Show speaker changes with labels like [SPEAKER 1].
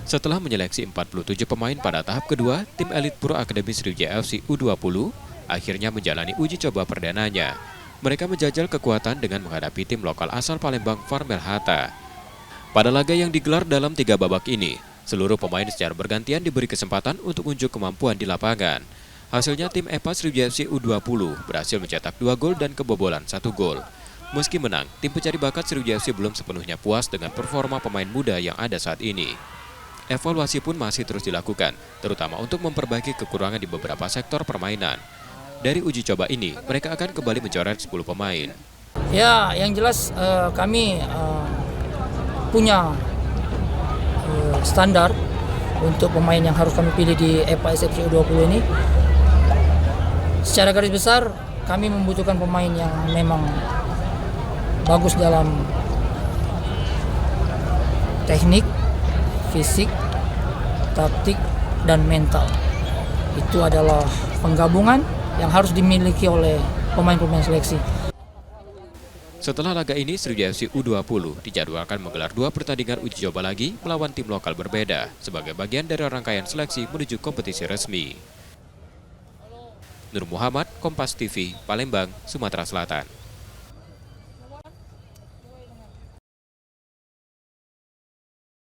[SPEAKER 1] Setelah menyeleksi 47 pemain pada tahap kedua, tim elit Pro Akademi Sriwijaya FC U20 akhirnya menjalani uji coba perdananya. Mereka menjajal kekuatan dengan menghadapi tim lokal asal Palembang Farmel Hatta. Pada laga yang digelar dalam 3 babak ini, seluruh pemain secara bergantian diberi kesempatan untuk unjuk kemampuan di lapangan. Hasilnya tim EPA Sriwijaya FC U20 berhasil mencetak 2 gol dan kebobolan 1 gol. Meski menang, tim pencari bakat Sriwijaya FC belum sepenuhnya puas dengan performa pemain muda yang ada saat ini. Evaluasi pun masih terus dilakukan, terutama untuk memperbaiki kekurangan di beberapa sektor permainan. Dari uji coba ini, mereka akan kembali mencoret 10 pemain.
[SPEAKER 2] Ya, yang jelas kami punya standar untuk pemain yang harus kami pilih di EPA SFC U20 ini. Secara garis besar, kami membutuhkan pemain yang memang bagus dalam teknik, fisik, taktik, dan mental. Itu adalah penggabungan yang harus dimiliki oleh pemain-pemain seleksi.
[SPEAKER 1] Setelah laga ini, Sriwijaya FC U20 dijadwalkan menggelar 2 pertandingan uji coba lagi melawan tim lokal berbeda sebagai bagian dari rangkaian seleksi menuju kompetisi resmi. Nur Muhammad, Kompas TV, Palembang, Sumatera Selatan.